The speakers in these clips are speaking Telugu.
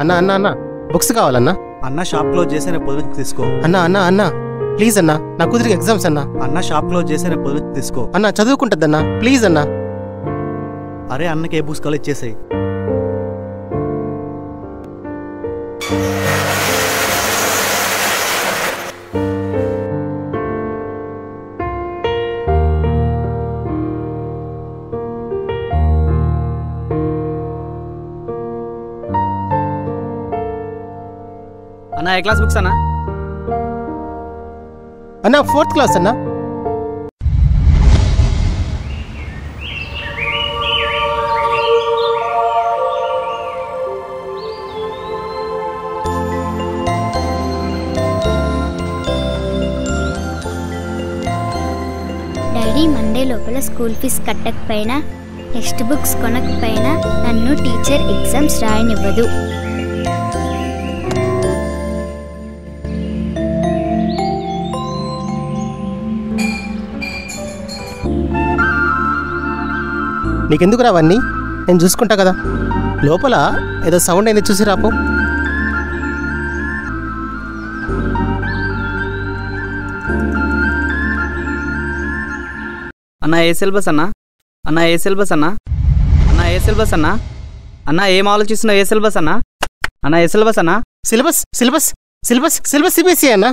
అన్నా అన్నా అన్నా బుక్స్ కావాలన్నా. అన్న షాప్ క్లోజ్ చేసి పొద్దు తీసుకో. అన్నా అన్నా అన్నా ప్లీజ్ అన్నా, నా కూతురికి ఎగ్జామ్స్ అన్నా. అన్న షాప్ క్లోజ్ చేసి పొద్దు తీసుకో. అన్నా చదువుకుంటుందన్నా ప్లీజ్ అన్నా. అరే అన్నకి ఏ బుక్స్ కావాలి ఇచ్చేసాయి. అన్నా ఏ క్లాస్ బుక్స్ అన్నా? అన్నా 4th క్లాస్ అన్నా. డాడీ మండే లోపల స్కూల్ ఫీజ్ కట్టకపోయినా టెక్స్ట్ బుక్స్ కొనకపోయినా నన్ను టీచర్ ఎగ్జామ్స్ రాయనివ్వదు. నీకెందుకు రావన్నీ, నేను చూసుకుంటా కదా. లోపల ఏదో సౌండ్ అయింది చూసి రాపో. అన్నా ఏ సిలబస్ అన్నా? అన్నా ఏ సిలబస్ అన్నా? అన్నా ఏ సిలబస్ అన్నా? అన్నా ఏం ఆలోచిస్తున్నావు? ఏ సిలబస్ అన్నా? అన్నా ఏ సిలబస్ అన్నా? Syllabus syllabus syllabus syllabus CBSE అన్నా.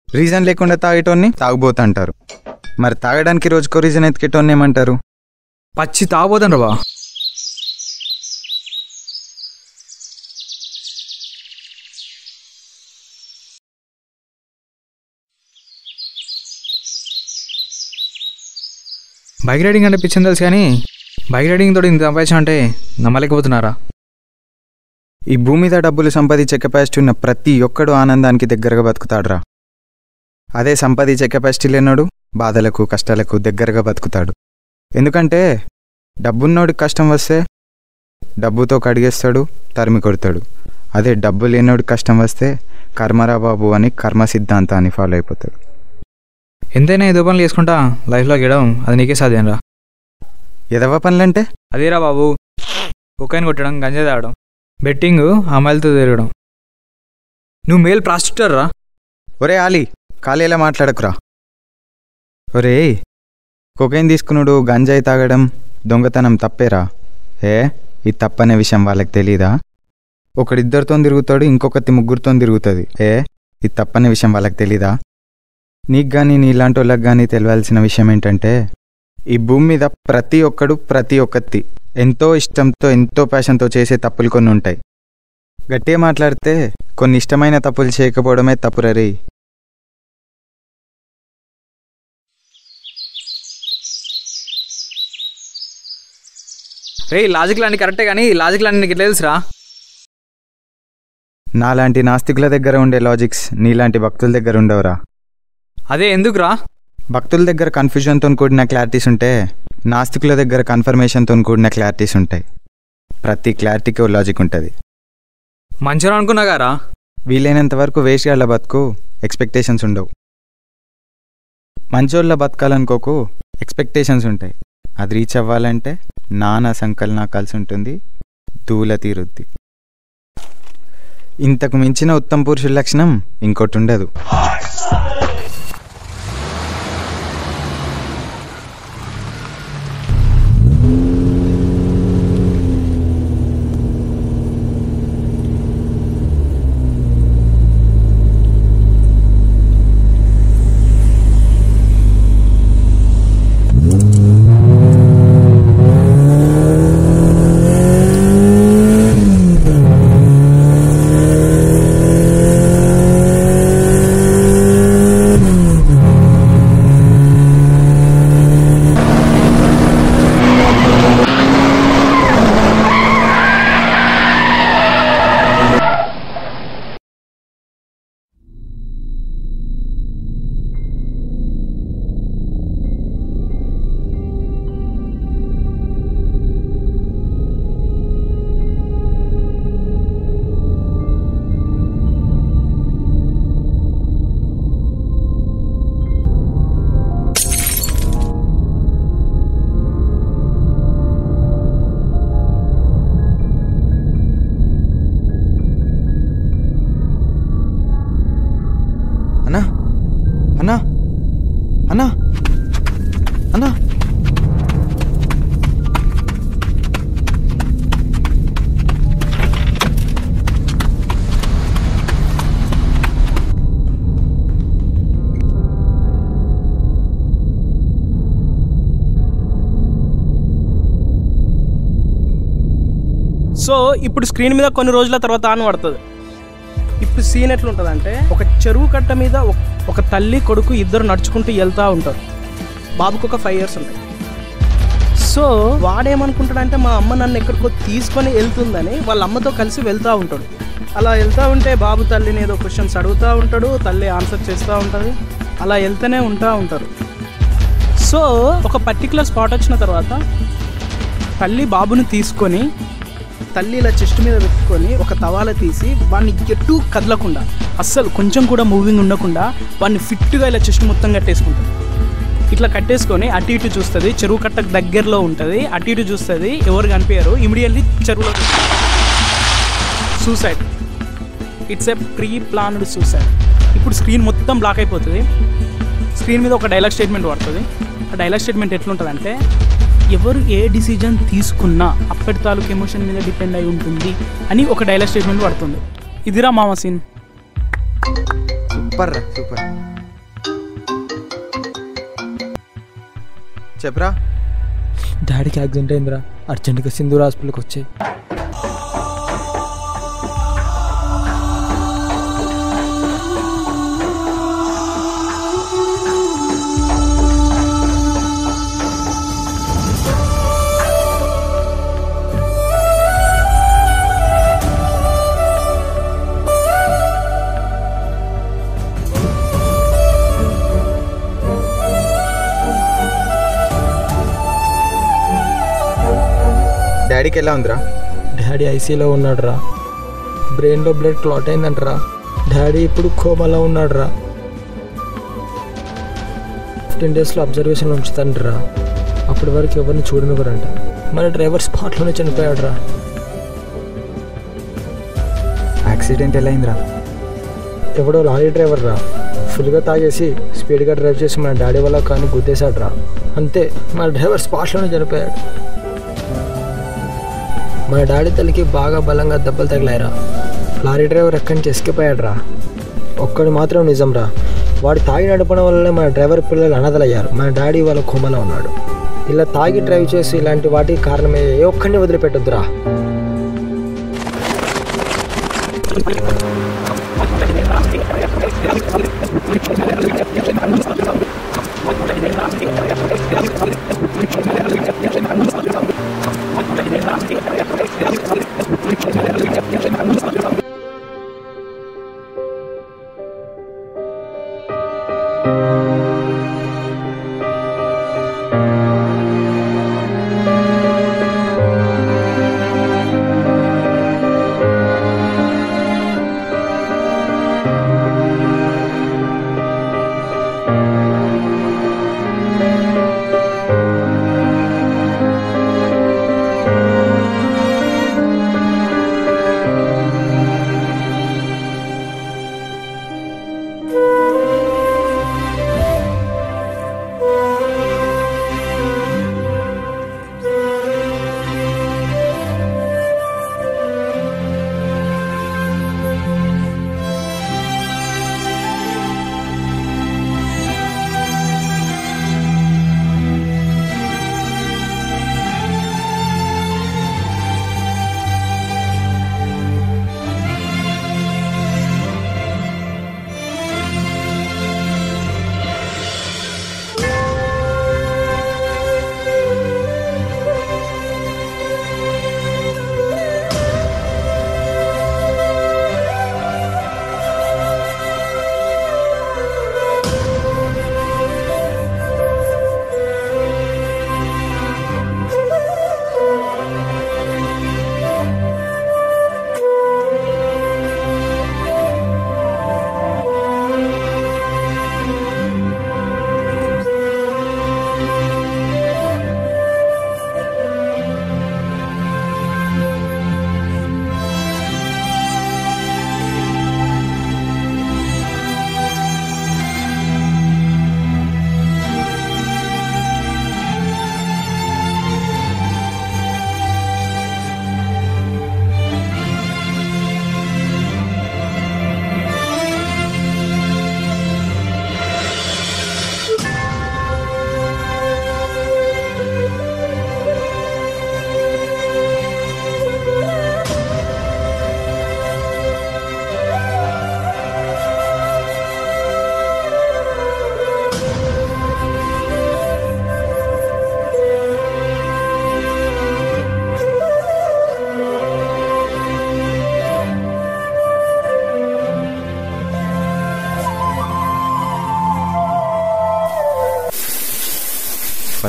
రీజన్ లేకుండా తాగేటోన్ని తాగుబోతు అంటారు. మరి తాగడానికి రోజుకో రీజన్ ఎత్తుకేటోన్ని ఏమంటారు? పచ్చి తాగబోతాను రా. బైక్ రైడింగ్ అంటే పిచ్చింది తెలుసు, కానీ బైక్ రైడింగ్ తోటి ఇంత సంపాదించా అంటే నమ్మలేకపోతున్నారా? ఈ భూమి మీద డబ్బులు సంపాదించే కెపాసిటీ ఉన్న ప్రతి ఒక్కడు ఆనందానికి దగ్గరగా బతుకుతాడురా. అదే సంపాదించే కెపాసిటీ లేనోడు బాధలకు కష్టాలకు దగ్గరగా బతుకుతాడు. ఎందుకంటే డబ్బున్నోడికి కష్టం వస్తే డబ్బుతో కడిగేస్తాడు, తరిమి కొడతాడు. అదే డబ్బు లేనోడికి కష్టం వస్తే కర్మరా బాబు అని కర్మ సిద్ధాంతాన్ని ఫాలో అయిపోతాడు. ఎంతైనా ఏదో పనులు చేసుకుంటా లైఫ్లో గెడవం అది నీకే సాధ్యం రా. ఎదవ పనులంటే అదేరా బాబు, కుక్కైన్ కొట్టడం, గంజా తాగడం, బెట్టింగ్, అమ్మాయిలతో తిరగడం. నువ్వు మేల్ ప్రాస్టిట్యూటర్ రా. ఒరే ఆలీ, ఖాళీలా మాట్లాడకురా. ఒరే, కొకైన్ తీసుకున్నాడు, గంజాయి తాగడం, దొంగతనం తప్పేరా. ఇది తప్పనే విషయం వాళ్ళకి తెలీదా? ఒకడిద్దరితో తిరుగుతాడు, ఇంకొకటి ముగ్గురితో తిరుగుతుంది. ఇది తప్పనే విషయం వాళ్ళకి తెలీదా? నీకు కానీ నీలాంటి వాళ్ళకి కానీ తెలియాల్సిన విషయం ఏంటంటే, ఈ భూమి మీద ప్రతి ఒక్కడు ప్రతి ఒక్కటి ఎంతో ఇష్టంతో ఎంతో ప్యాషన్తో చేసే తప్పులు కొన్ని ఉంటాయి. గట్టిగా మాట్లాడితే కొన్ని ఇష్టమైన తప్పులు చేయకపోవడమే తప్పురరే. రే లాజిక్లు అన్నీ కరెక్టే, కానీ లాజిక్లు అన్నీ నీకు ఎట్లా తెలుసురా? నాలాంటి నాస్తికుల దగ్గర ఉండే లాజిక్స్ నీలాంటి భక్తుల దగ్గర ఉండవురా. అదే ఎందుకురా? భక్తుల దగ్గర కన్ఫ్యూజన్తో కూడిన క్లారిటీస్ ఉంటే నాస్తికుల దగ్గర కన్ఫర్మేషన్తో కూడిన క్లారిటీస్ ఉంటాయి. ప్రతి క్లారిటీకి ఓ లాజిక్ ఉంటుంది. మంచిగా అనుకున్నా గారా. వీలైనంత వరకు వేషగాళ్ళ బతుకు ఎక్స్పెక్టేషన్స్ ఉండవు. మంచోళ్ళ బతకాలనుకోకు, ఎక్స్పెక్టేషన్స్ ఉంటాయి. అది రీచ్ అవ్వాలంటే నానా సంకలన కలిసి ఉంటుంది, దూల తీరుద్ది. ఇంతకు మించిన ఉత్తమ పురుషుల లక్షణం ఇంకోటి ఉండదు. అన్నా అన్నా అన్నా సో ఇప్పుడు స్క్రీన్ మీద కొన్ని రోజుల తర్వాత ఆన్ పడుతుంది. ఇప్పుడు సీన్ ఎట్లుంటుంది అంటే, ఒక చెరువు కట్ట మీద ఒక తల్లి కొడుకు ఇద్దరు నడుచుకుంటూ వెళ్తూ ఉంటారు. బాబుకు ఒక 5 years ఉంటాయి. సో వాడేమనుకుంటాడంటే, మా అమ్మ నన్ను ఎక్కడికో తీసుకొని వెళ్తుందని వాళ్ళ అమ్మతో కలిసి వెళ్తూ ఉంటాడు. అలా వెళ్తూ ఉంటే బాబు తల్లిని ఏదో క్వశ్చన్స్ అడుగుతూ ఉంటాడు, తల్లి ఆన్సర్ చేస్తూ ఉంటుంది. అలా వెళ్తూనే ఉంటారు. సో ఒక పర్టికులర్ స్పాట్ వచ్చిన తర్వాత తల్లి బాబుని తీసుకొని, తల్లి ఇలా చెస్ట్ మీద పెట్టుకొని ఒక తవాల తీసి వాడిని ఎటు కదలకుండా, అస్సలు కొంచెం కూడా మూవింగ్ ఉండకుండా వాడిని ఫిట్గా ఇలా చెస్ట్ మొత్తం కట్టేసుకుంటుంది. ఇట్లా కట్టేసుకొని అటు ఇటు చూస్తుంది. చెరువు కట్టకు దగ్గరలో ఉంటుంది. అటు ఇటు చూస్తుంది, ఎవరు కనిపించారు. ఇమీడియట్లీ చెరువులో suicide. It's a pre planned suicide. ఇప్పుడు స్క్రీన్ మొత్తం బ్లాక్ అయిపోతుంది. స్క్రీన్ మీద ఒక డైలాగ్ స్టేట్మెంట్ పడుతుంది. ఆ డైలాగ్ స్టేట్మెంట్ ఎట్లుంటుందంటే, ఎవరు ఏ డిసిజన్ తీసుకున్నా అప్పటి తాలూకు ఎమోషన్ మీద డిపెండ్ అయి ఉంటుంది అని ఒక డైలాగ్ స్టేట్మెంట్ పడుతుంది. ఇదిరా మామ సీన్. Super super. చెప్పరా. డాడీకి యాక్సిడెంట్ అయిందిరా, అర్జెంటుగా సింధూర్ హాస్పిటల్కి వచ్చాయి. డాడీకి ఎలా ఉందిరా? డాడీ ఐసీలో ఉన్నాడురా. బ్రెయిన్లో బ్లడ్ క్లాట్ అయిందంటరా. డాడీ ఇప్పుడు కోమాలో ఉన్నాడురా. 15 days అబ్జర్వేషన్లో ఉంచుతాండ్రా. అప్పటి వరకు ఎవరిని చూడనివ్వరంట. మన డ్రైవర్ స్పాట్లోనే చనిపోయాడురా. యాక్సిడెంట్ ఎలా అయిందిరా? ఎవడో లారీ డ్రైవర్ రా, ఫుల్గా తాగేసి స్పీడ్గా డ్రైవ్ చేసి మన డాడీ వల్ల కానీ గుద్దేశాడురా. అంతే, మన డ్రైవర్ స్పాట్లోనే చనిపోయాడు. మన డాడీ తల్లికి బాగా బలంగా దెబ్బలు తగిలాయిరా. లారీ డ్రైవర్ ఎక్కడి నుంచి ఎస్కేప్ అయ్యాడురా. ఒక్కడు మాత్రం నిజం రా, వాడు తాగి నడపడం వల్లనే మన డ్రైవర్ పిల్లలు అనాథలయ్యారు. మన డాడీ వాళ్ళ కోమలో ఉన్నాడు. ఇలా తాగి డ్రైవ్ చేసి ఇలాంటి వాటికి కారణమే ఏ ఒక్కడిని వదిలిపెట్టొద్దురా.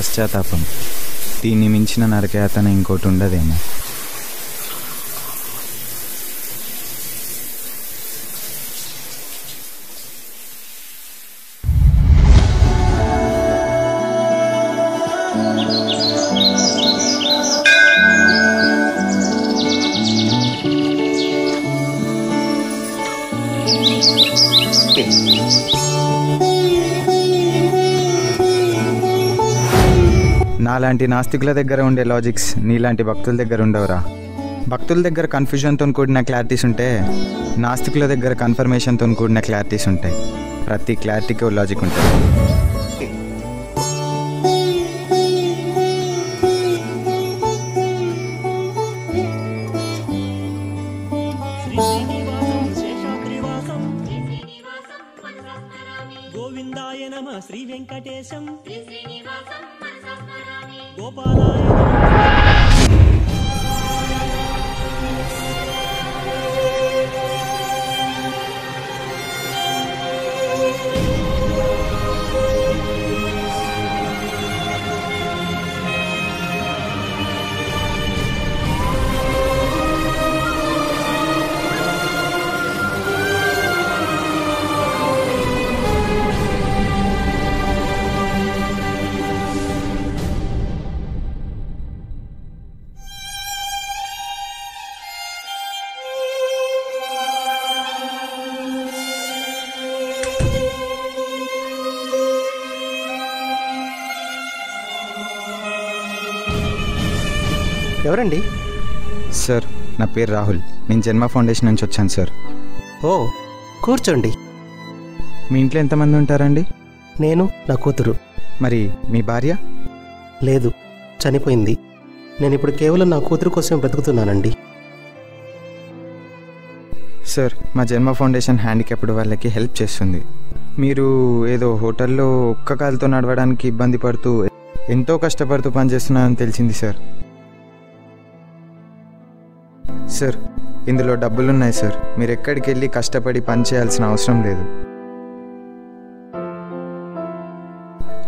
పశ్చాత్తాపం. దీన్ని మించిన నరకయాతన ఇంకోటి ఉండదేమో. నాలాంటి నాస్తికుల దగ్గర ఉండే లాజిక్స్ నీలాంటి భక్తుల దగ్గర ఉండవురా. భక్తుల దగ్గర కన్ఫ్యూజన్తో కూడిన క్లారిటీస్ ఉంటే నాస్తికుల దగ్గర కన్ఫర్మేషన్తో కూడిన క్లారిటీస్ ఉంటాయి. ప్రతి క్లారిటీకి ఒక లాజిక్ ఉంటుంది. గోవిందాయ నమః శ్రీ వెంకటేశం గోపాలాయ ఎవరండి? సార్, నా పేరు రాహుల్. నేను జన్మ ఫౌండేషన్ నుంచి వచ్చాను సార్. ఓ, కూర్చోండి. మీ ఇంట్లో ఎంతమంది ఉంటారండి? నేను, నా కూతురు. మరి మీ భార్య? లేదు, చనిపోయింది. నేను ఇప్పుడు కేవలం నా కూతురు కోసం బ్రతుకుతున్నానండి. సార్, మా జన్మ ఫౌండేషన్ హ్యాండిక్యాప్డ్ వాళ్ళకి హెల్ప్ చేస్తుంది. మీరు ఏదో హోటల్లో ఒక్క కాలుతో నడవడానికి ఇబ్బంది పడుతూ ఎంతో కష్టపడుతూ పనిచేస్తున్నారని తెలిసింది సార్. సార్, ఇందులో డబ్బులున్నాయి సార్. మీరు ఎక్కడికి వెళ్ళి కష్టపడి పని చేయాల్సిన అవసరం లేదు.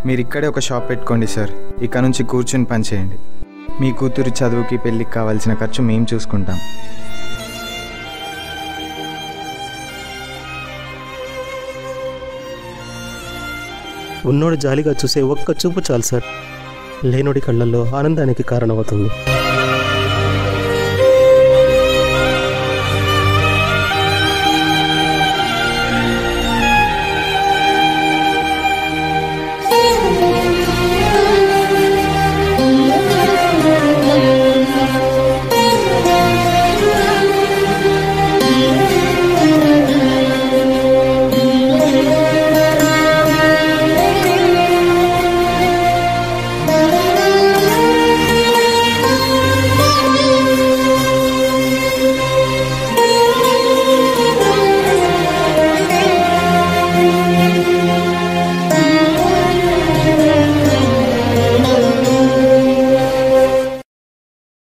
మీరు ఇక్కడే ఒక షాప్ పెట్టుకోండి సార్. ఇక నుంచి కూర్చుని పని చేయండి. మీ కూతురు చదువుకి పెళ్ళికి కావాల్సిన ఖర్చు మేము చూసుకుంటాం. ఉన్నోడు జాలిగా చూసే ఒక్క చూపు చాలు సార్, లేనోడి కళ్ళల్లో ఆనందానికి కారణమవుతుంది.